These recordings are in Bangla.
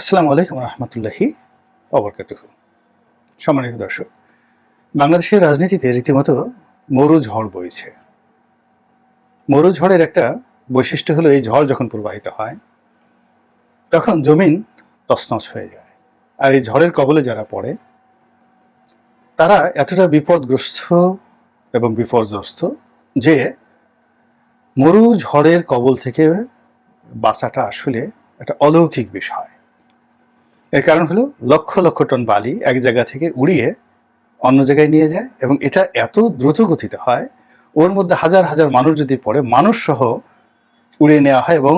আসসালামু আলাইকুম রহমতুল্লাহি অবরকাতুহ। সম্মানিত দর্শক, বাংলাদেশের রাজনীতিতে রীতিমতো মরু ঝড় বইছে। মরু ঝড়ের একটা বৈশিষ্ট্য হলো, এই ঝড় যখন প্রবাহিত হয় তখন জমিন তছনছ হয়ে যায়। আর এই ঝড়ের কবলে যারা পড়ে তারা এতটা বিপদগ্রস্ত এবং বিপর্যস্ত যে মরু ঝড়ের কবল থেকে বাঁচাটা আসলে একটা অলৌকিক বিষয়। এর কারণ হলো লক্ষ লক্ষ টন বালি এক জায়গা থেকে উড়িয়ে অন্য জায়গায় নিয়ে যায়, এবং এটা এত দ্রুত গতিতে হয়, ওর মধ্যে হাজার হাজার মানুষ যদি পড়ে, মানুষ সহ উড়িয়ে নেওয়া হয় এবং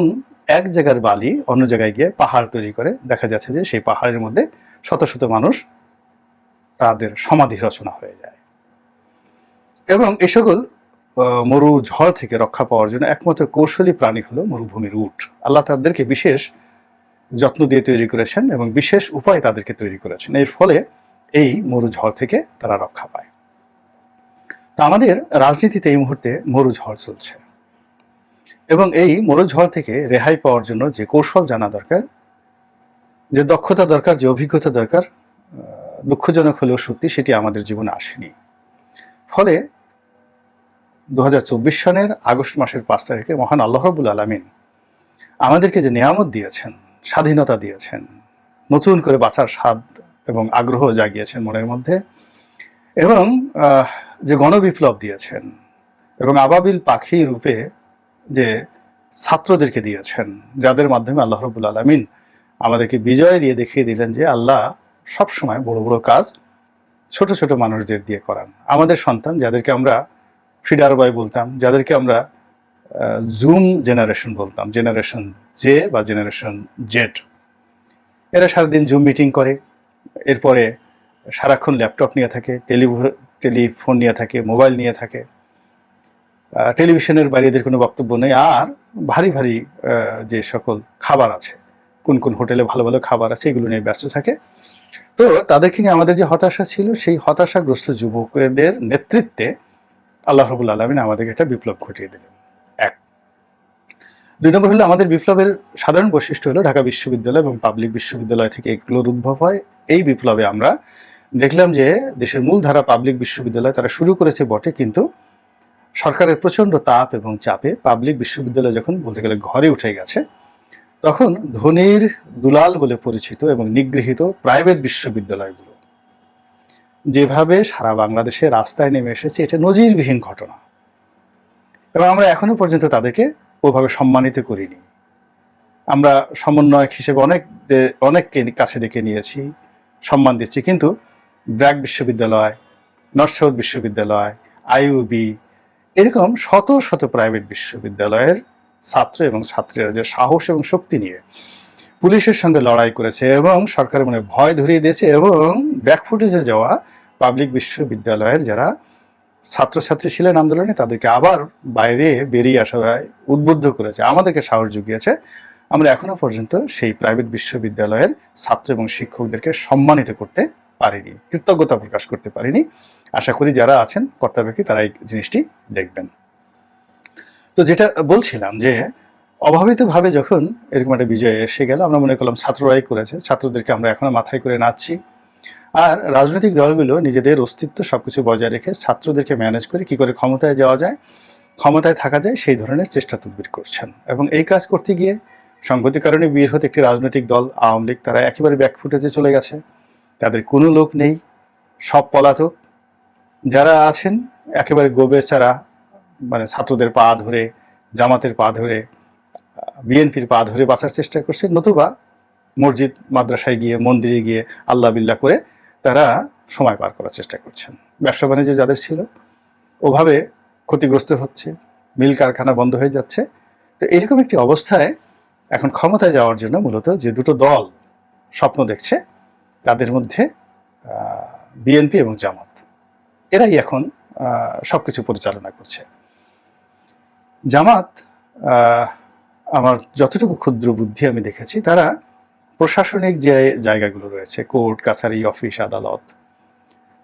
এক জায়গার বালি অন্য জায়গায় গিয়ে পাহাড় তৈরি করে। দেখা যাচ্ছে যে সেই পাহাড়ের মধ্যে শত শত মানুষ তাদের সমাধি রচনা হয়ে যায়। এবং এই সকল মরু ঝড় থেকে রক্ষা পাওয়ার জন্য একমাত্র কৌশলী প্রাণী হলো মরুভূমির উট। আল্লাহ তাদেরকে বিশেষ যত্ন দিয়ে তৈরি করেছেন এবং বিশেষ উপায়ে তাদেরকে তৈরি করেছেন। এর ফলে এই মরু ঝড় থেকে তারা রক্ষা পায়। তা আমাদের রাজনীতিতে এই মুহূর্তে মরু ঝড় চলছে, এবং এই মরু ঝড় থেকে রেহাই পাওয়ার জন্য যে কৌশল জানা দরকার, যে দক্ষতা দরকার, যে অভিজ্ঞতা দরকার, দুঃখজনক হলেও সত্যি সেটি আমাদের জীবনে আসেনি। ফলে 2024 সনের আগস্ট মাসের 5 তারিখে মহান আল্লাহ রাব্বুল আলামিন আমাদেরকে যে নিয়ামত দিয়েছেন, স্বাধীনতা দিয়েছেন, নতুন করে বাঁচার স্বাদ এবং আগ্রহ জাগিয়েছেন মনের মধ্যে, এবং যে গণবিপ্লব দিয়েছেন, এবং আবাবিল পাখি রূপে যে ছাত্রদেরকে দিয়েছেন, যাদের মাধ্যমে আল্লাহ রাব্বুল আলামিন আমাদেরকে বিজয় দিয়ে দেখিয়ে দিলেন যে আল্লাহ সবসময় বড় বড় কাজ ছোট ছোট মানুষদের দিয়ে করান। আমাদের সন্তান, যাদেরকে আমরা ফিডার বয় বলতাম, যাদেরকে আমরা জুম জেনারেশন বলতাম, জেনারেশন জে বা জেনারেশন জেড, এরা সারাদিন জুম মিটিং করে, এরপরে সারাক্ষণ ল্যাপটপ নিয়ে থাকে, টেলিফোন নিয়ে থাকে, মোবাইল নিয়ে থাকে, টেলিভিশনের বাইরে এদের কোনো বক্তব্য নেই। আর ভারী ভারী যে সকল খাবার আছে, কোন কোন হোটেলে ভালো ভালো খাবার আছে, এগুলো নিয়ে ব্যস্ত থাকে। তো তাদেরকে নিয়ে আমাদের যে হতাশা ছিল, সেই হতাশাগ্রস্ত যুবকদের নেতৃত্বে আল্লাহ রাব্বুল আলামিন আমাদেরকে একটা বিপ্লব ঘটিয়ে দিলেন। এক, 2 নম্বর হলো, আমাদের বিপ্লবের সাধারণ বৈশিষ্ট্য হলো ঢাকা বিশ্ববিদ্যালয় এবং পাবলিক বিশ্ববিদ্যালয় থেকে এগুলোর উদ্ভব হয়। এই বিপ্লবে আমরা দেখলাম যে দেশের মূলধারা পাবলিক বিশ্ববিদ্যালয় তারা শুরু করেছে বটে, কিন্তু সরকারের প্রচণ্ড তাপ এবং চাপে পাবলিক বিশ্ববিদ্যালয় যখন বলতে গেলে ঘরে উঠে গেছে, তখন ধনীর দুলাল বলে পরিচিত এবং নিগৃহীত প্রাইভেট বিশ্ববিদ্যালয়গুলো যেভাবে সারা বাংলাদেশে রাস্তায় নেমে এসেছে, এটা নজিরবিহীন ঘটনা। এবং আমরা এখনো পর্যন্ত তাদেরকে ওভাবে সম্মানিত করিনি। আমরা সমন্বয়ক হিসেবে অনেককে কাছে ডেকে নিয়েছি, সম্মান দিচ্ছি, কিন্তু ব্র্যাক বিশ্ববিদ্যালয়, নর্থ সাউথ বিশ্ববিদ্যালয়, আইইউবি, এরকম শত শত প্রাইভেট বিশ্ববিদ্যালয়ের ছাত্র এবং ছাত্রীরা যে সাহস এবং শক্তি নিয়ে পুলিশের সঙ্গে লড়াই করেছে এবং সরকারের মনে ভয় ধরিয়ে দিয়েছে, এবং ব্যাকফুটেজে যাওয়া পাবলিক বিশ্ববিদ্যালয়ের যারা ছাত্রছাত্রী ছিলেন আন্দোলনে, তাদেরকে আবার বাইরে বেরিয়ে আসা উদ্বুদ্ধ করেছে, আমাদেরকে সাহস জুগিয়েছে। আমরা এখনো পর্যন্ত সেই প্রাইভেট বিশ্ববিদ্যালয়ের ছাত্র এবং শিক্ষকদেরকে সম্মানিত করতে পারিনি, কৃতজ্ঞতা প্রকাশ করতে পারিনি। আশা করি যারা আছেন কর্তাব্যক্তি তারা এই জিনিসটি দেখবেন। তো যেটা বলছিলাম, যে অভাবিতভাবে যখন এরকম একটা বিজয় এসে গেল, আমরা মনে করলাম ছাত্ররাই করেছে, ছাত্রদেরকে আমরা এখনো মাথায় করে নাচছি। আর রাজনৈতিক দলগুলো নিজেদের অস্তিত্ব সবকিছু বজায় রেখে ছাত্রদেরকে ম্যানেজ করে কি করে ক্ষমতায় যাওয়া যায়, ক্ষমতায় থাকা যায়, সেই ধরনের চেষ্টা তদবির করছেন। এবং এই কাজ করতে গিয়ে সংগতির কারণে বৃহৎ একটি রাজনৈতিক দল আওয়ামী লীগ, তারা একেবারে ব্যাকফুটেজে চলে গেছে, তাদের কোনো লোক নেই, সব পলাতক। যারা আছেন একেবারে গোবেচারা, মানে ছাত্রদের পা ধরে, জামাতের পা ধরে, বিএনপির পা ধরে বাঁচার চেষ্টা করছে, নতুবা মসজিদ মাদ্রাসায় গিয়ে, মন্দিরে গিয়ে আল্লাহ বিল্লাহ করে তারা সময় পার করার চেষ্টা করছেন। ব্যবসা বাণিজ্য যাদের ছিল ওভাবে ক্ষতিগ্রস্ত হচ্ছে, মিল কারখানা বন্ধ হয়ে যাচ্ছে। তো এরকম একটি অবস্থায় এখন ক্ষমতায় যাওয়ার জন্য মূলত যে দুটো দল স্বপ্ন দেখছে, তাদের মধ্যে বিএনপি এবং জামাত, এরাই এখন সবকিছু পরিচালনা করছে। জামাত, আমার যতটুকু ক্ষুদ্র বুদ্ধি আমি দেখেছি, তারা প্রশাসনিক যে জায়গাগুলো রয়েছে, কোর্ট কাছারি, অফিস আদালত,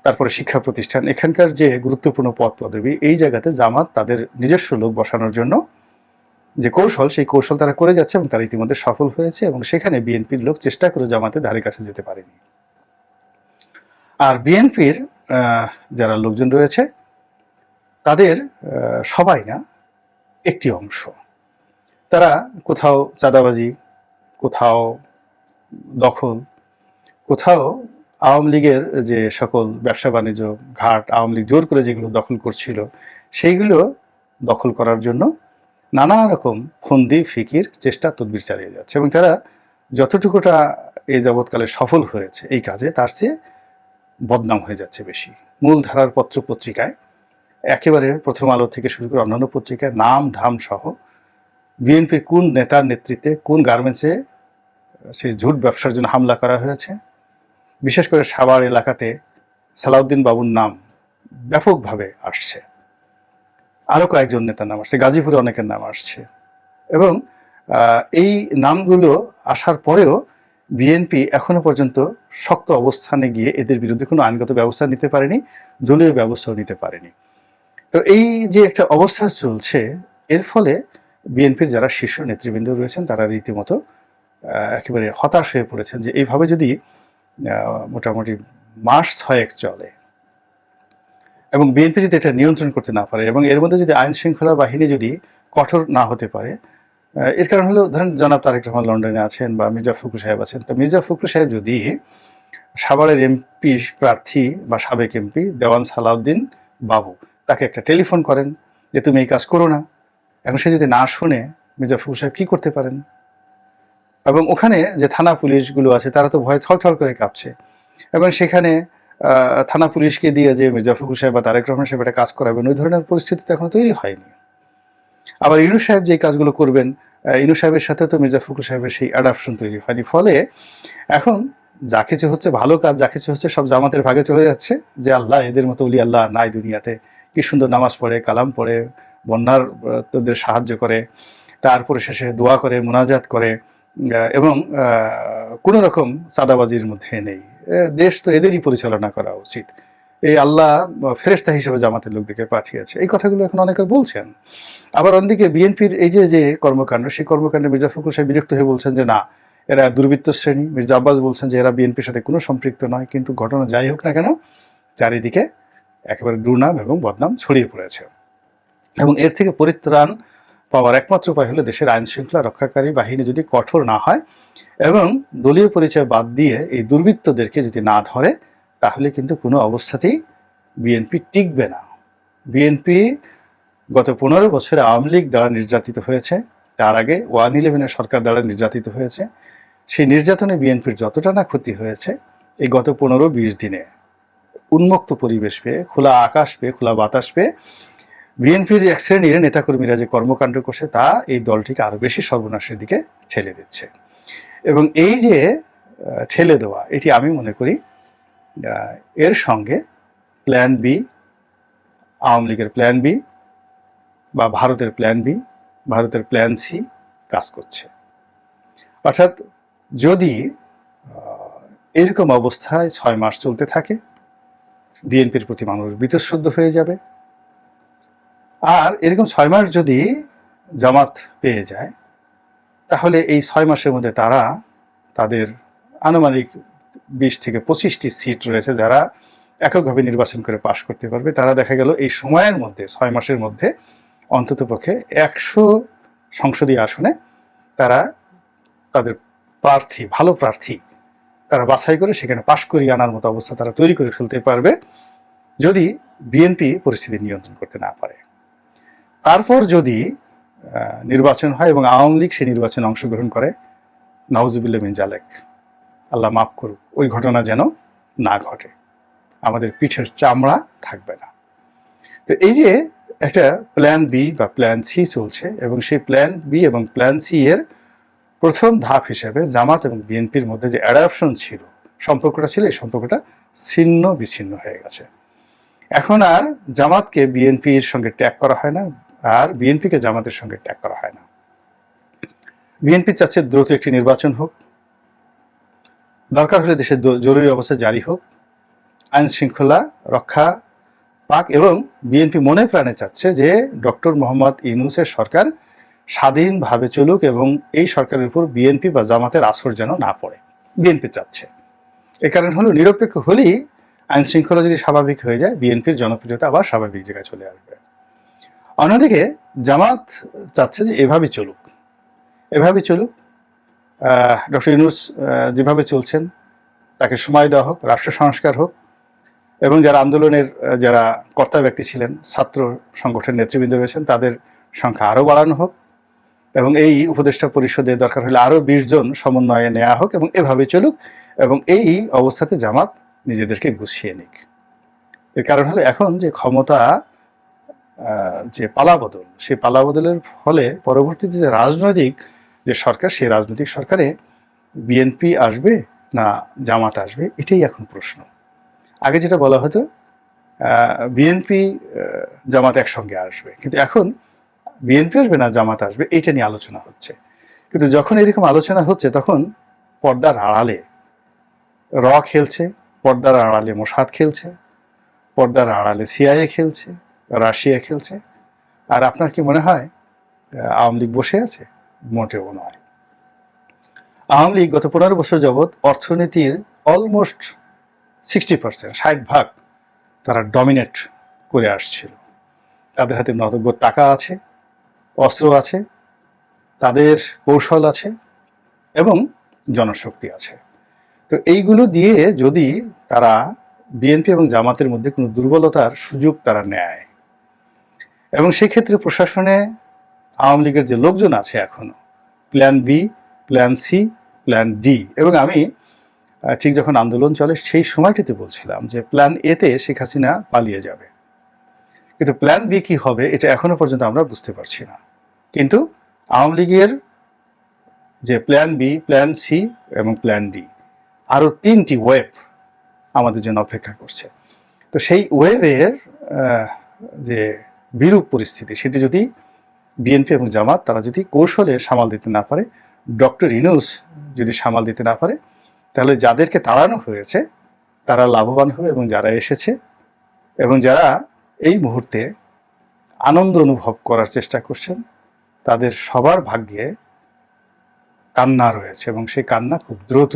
তারপরে শিক্ষা প্রতিষ্ঠান, এখানকার যে গুরুত্বপূর্ণ পদ পদবি, এই জায়গাতে জামাত তাদের নিজস্ব লোক বসানোর জন্য যে কৌশল, সেই কৌশল তারা করে যাচ্ছে এবং তারা ইতিমধ্যে সফল হয়েছে, এবং সেখানে বিএনপির লোক চেষ্টা করে জামাতের ধারে কাছে যেতে পারেনি। আর বিএনপির যারা লোকজন রয়েছে তাদের সবাই না, একটি অংশ, তারা কোথাও চাঁদাবাজি, কোথাও দখল, কোথাও আওয়ামী লীগের যে সকল ব্যবসা বাণিজ্য ঘাট আওয়ামী লীগ জোর করে যেগুলো দখল করছিল সেইগুলো দখল করার জন্য নানা রকম ফন্দি ফিকির চেষ্টা তদবির চালিয়ে যাচ্ছে, এবং তারা যতটুকুটা এই যাবৎকালে সফল হয়েছে এই কাজে, তার চেয়ে বদনাম হয়ে যাচ্ছে বেশি। মূল ধারার পত্র পত্রিকায় একেবারে প্রথম আলো থেকে শুরু করে অন্যান্য পত্রিকায় নাম ধাম সহ বিএনপির কোন নেতার নেতৃত্বে কোন গার্মেন্টসে সেই ঝুট ব্যবসার জন্য হামলা করা হয়েছে, বিশেষ করে সাভার এলাকাতে সালাউদ্দিন বাবুর নাম ব্যাপকভাবে আসছে, আরও কয়েকজন নেতার নাম আসছে, গাজীপুরে অনেকের নাম আসছে, এবং এই নামগুলো আসার পরেও বিএনপি এখনো পর্যন্ত শক্ত অবস্থানে গিয়ে এদের বিরুদ্ধে কোনো আইনগত ব্যবস্থা নিতে পারেনি, দলীয় ব্যবস্থাও নিতে পারেনি। তো এই যে একটা অবস্থা চলছে, এর ফলে বিএনপির যারা শীর্ষ নেতৃবৃন্দ রয়েছেন তারা রীতিমতো একেবারে হতাশ হয়ে পড়েছেন যে এইভাবে যদি মোটামুটি মাস 6 চলে এবং বিএনপি যদি এটা নিয়ন্ত্রণ করতে না পারে, এবং এর মধ্যে যদি আইন শৃঙ্খলা বাহিনী যদি কঠোর না হতে পারে, এর কারণ হলো ধরেন জনাব তারেক রহমান লন্ডনে আছেন বা মির্জা ফখরুল সাহেব আছেন, তো মির্জা ফখরুল সাহেব যদি সাভারের এমপি প্রার্থী বা সাবেক এমপি দেওয়ান সালাউদ্দিন বাবু তাকে একটা টেলিফোন করেন যে তুমি এই কাজ করো না, এখন সে যদি না শুনে মির্জা ফখরুল সাহেব কি করতে পারেন? এবং ওখানে যে থানা পুলিশগুলো আছে তারা তো ভয়ে থরথর করে কাঁপছে, এবং সেখানে থানা পুলিশকে দিয়ে যে মির্জা ফখরুল সাহেব বা তারেক রহমান সাহেব একটা কাজ করাবেন, ওই ধরনের পরিস্থিতি তো এখনো তৈরি হয়নি। আবার ইনু সাহেব যে কাজগুলো করবেন, ইনু সাহেবের সাথে তো মির্জা ফখরুল সাহেবের সেই অ্যাডাপশন তৈরি হয়নি। ফলে এখন যা কিছু হচ্ছে ভালো কাজ, যা কিছু হচ্ছে সব জামাতের ভাগে চলে যাচ্ছে, যে আল্লাহ এদের মতো উলি আল্লাহ নাই দুনিয়াতে, কি সুন্দর নামাজ পড়ে, কালাম পড়ে, বন্যার তোদের সাহায্য করে, তারপরে শেষে দোয়া করে, মোনাজাত করে, এবং কোনো রকম চাঁদাবাজির মধ্যে নেই। দেশ তো এদেরই পরিচালনা করা উচিত, এই আল্লাহ ফেরেশতা হিসেবে জামাতের লোকদেরকে পাঠিয়েছে, এই কথাগুলো এখন অনেকে বলছেন। আবার অন্যদিকে বিএনপির এই যে কর্মকাণ্ড, সেই কর্মকাণ্ডে মির্জা ফখরুল সাহেব বিরক্ত হয়ে বলছেন যে না, এরা দুর্বৃত্ত শ্রেণী। মির্জা আব্বাস বলছেন যে এরা বিএনপির সাথে কোনো সম্পৃক্ত নয়। কিন্তু ঘটনা যাই হোক না কেন, চারিদিকে একেবারে দুর্নাম এবং বদনাম ছড়িয়ে পড়েছে, এবং এর থেকে পরিত্রাণ পাওয়ার একমাত্র উপায় হলো দেশের আইন শৃঙ্খলা রক্ষাকারী বাহিনী যদি কঠোর না হয় এবং দলীয় পরিচয় বাদ দিয়ে এই দুর্বৃত্তদেরকে যদি না ধরে, তাহলে কিন্তু কোনো অবস্থাতেই বিএনপি টিকবে না। বিএনপি গত 15 বছরে আওয়ামী লীগ দ্বারা নির্যাতিত হয়েছে, তার আগে 111 সরকার দ্বারা নির্যাতিত হয়েছে। সেই নির্যাতনে বিএনপির যতটা না ক্ষতি হয়েছে, এই গত 15-20 দিনে উন্মুক্ত পরিবেশ পেয়ে, খোলা আকাশ পেয়ে, খোলা বাতাস পেয়ে বিএনপির এক শ্রেণীর নেতাকর্মীরা যে কর্মকাণ্ড করছে, তা এই দলটিকে আরো বেশি সর্বনাশের দিকে ঠেলে দিচ্ছে। এবং এই যে ঠেলে দেওয়া, এটি আমি মনে করি এর সঙ্গে প্ল্যান বি, আওয়ামী লীগের প্ল্যান বি বা ভারতের প্ল্যান বি, ভারতের প্ল্যান সি কাজ করছে। অর্থাৎ যদি এরকম অবস্থায় 6 মাস চলতে থাকে, বিএনপির প্রতি মানুষ বীতশ্রদ্ধ হয়ে যাবে। আর এরকম 6 মাস যদি জামাত পেয়ে যায়, তাহলে এই 6 মাসের মধ্যে তারা তাদের আনুমানিক 20 থেকে 25টি সিট রয়েছে যারা এককভাবে নির্বাচন করে পাশ করতে পারবে। তারা দেখা গেল এই সময়ের মধ্যে, 6 মাসের মধ্যে অন্ততপক্ষে 100 সংসদীয় আসনে তারা তাদের প্রার্থী, ভালো প্রার্থী তারা বাছাই করে সেখানে পাশ করিয়ে আনার মতো অবস্থা তারা তৈরি করে ফেলতে পারবে, যদি বিএনপি পরিস্থিতি নিয়ন্ত্রণ করতে না পারে। তারপর যদি নির্বাচন হয় এবং আওয়ামী লীগ সেই নির্বাচনে অংশগ্রহণ করে, নাউজুবিল্লাহ মিন জালেক, আল্লাহ মাফ করুক, ওই ঘটনা যেন না ঘটে, আমাদের পিঠের চামড়া থাকবে না। তো এই যে একটা প্ল্যান বি বা প্ল্যান সি চলছে, এবং সেই প্ল্যান বি এবং প্ল্যান সি এর প্রথম ধাপ হিসেবে জামাত এবং বিএনপির মধ্যে যে অ্যাডাপশন ছিল, সম্পর্কটা ছিল, এই সম্পর্কটা ছিন্ন বিচ্ছিন্ন হয়ে গেছে। এখন আর জামাতকে বিএনপির সঙ্গে ট্যাগ করা হয় না, আর বিএনপিকে জামাতের সঙ্গে ট্যাগ করা হয় না। বিএনপি চাচ্ছে দ্রুত একটি নির্বাচন হোক, দরকার হলে দেশের জরুরি অবস্থা জারি হোক, আইন শৃঙ্খলা রক্ষা পাক, এবং বিএনপি মনে প্রাণে চাচ্ছে যে ডক্টর মোহাম্মদ ইউনূসের সরকার স্বাধীনভাবে চলুক এবং এই সরকারের উপর বিএনপি বা জামাতের আসর যেন না পড়ে, বিএনপি চাচ্ছে। এ কারণ হলো নিরপেক্ষ হলেই আইন শৃঙ্খলা যদি স্বাভাবিক হয়ে যায়, বিএনপির জনপ্রিয়তা আবার স্বাভাবিক জায়গায় চলে আসবে। অন্যদিকে জামাত চাচ্ছে যে এভাবে চলুক, এভাবে চলুক, ডক্টর ইউনূস যেভাবে চলছেন তাকে সময় দেওয়া হোক, রাষ্ট্র সংস্কার হোক, এবং যারা আন্দোলনের যারা কর্তা ব্যক্তি ছিলেন, ছাত্র সংগঠনের নেতৃবৃন্দ রয়েছেন, তাদের সংখ্যা আরও বাড়ানো হোক, এবং এই উপদেষ্টা পরিষদে দরকার হলে আরও 20 জন সমন্বয়ে নেওয়া হোক, এবং এভাবে চলুক, এবং এই অবস্থাতে জামাত নিজেদেরকে গুছিয়ে নিক। এর কারণ হলো এখন যে ক্ষমতা যে পালাবদল, সেই পালাবদলের ফলে পরবর্তীতে যে রাজনৈতিক যে সরকার, সেই রাজনৈতিক সরকারে বিএনপি আসবে না জামাত আসবে, এটাই এখন প্রশ্ন। আগে যেটা বলা হতো বিএনপি জামাত একসঙ্গে আসবে, কিন্তু এখন বিএনপি আসবে না জামাত আসবে এটা নিয়ে আলোচনা হচ্ছে। কিন্তু যখন এরকম আলোচনা হচ্ছে তখন পর্দার আড়ালে র খেলছে, পর্দার আড়ালে মোসাদ খেলছে, পর্দার আড়ালে সিআইএ খেলছে, রাশিয়া খেলছে। আর আপনার কি মনে হয় আওয়ামী লীগ বসে আছে? মোটেও নয়। আওয়ামী লীগ গত 15 বছর যাবৎ অর্থনীতির অলমোস্ট 60%, 60% তারা ডমিনেট করে আসছিল। তাদের হাতে নগদ টাকা আছে, অস্ত্র আছে, তাদের কৌশল আছে এবং জনশক্তি আছে। তো এইগুলো দিয়ে যদি তারা বিএনপি এবং জামাতের মধ্যে কোনো দুর্বলতার সুযোগ তারা নেয়, এবং সেক্ষেত্রে প্রশাসনে আওয়ামী লীগের যে লোকজন আছে এখনো, plan B, plan C, plan D, এবং আমি ঠিক যখন আন্দোলন চলে সেই সময়টিতে বলছিলাম যে প্ল্যান এতে শেখ হাসিনা পালিয়ে যাবে, কিন্তু প্ল্যান বি কি হবে এটা এখনো পর্যন্ত আমরা বুঝতে পারছি না। কিন্তু আওয়ামী লীগের যে প্ল্যান বি, প্ল্যান সি এবং প্ল্যান ডি, আরও 3টি ওয়েব আমাদের জন্য অপেক্ষা করছে। তো সেই ওয়েবের যে বিরূপ পরিস্থিতি, সেটি যদি বিএনপি এবং জামাত তারা যদি কৌশলে সামাল দিতে না পারে, ডক্টর ইউনূস যদি সামাল দিতে না পারে, তাহলে যাদেরকে তাড়ানো হয়েছে তারা লাভবান হবে, এবং যারা এসেছে এবং যারা এই মুহূর্তে আনন্দ অনুভব করার চেষ্টা করছেন তাদের সবার ভাগ্যে কান্না রয়েছে, এবং সেই কান্না খুব দ্রুত।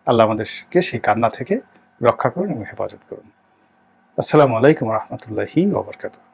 আল্লাহ আমাদেরকে সেই কান্না থেকে রক্ষা করুন এবং হেফাজত করুন। আসসালামু আলাইকুম রহমতুল্লাহি ওয়া বারাকাতুহু।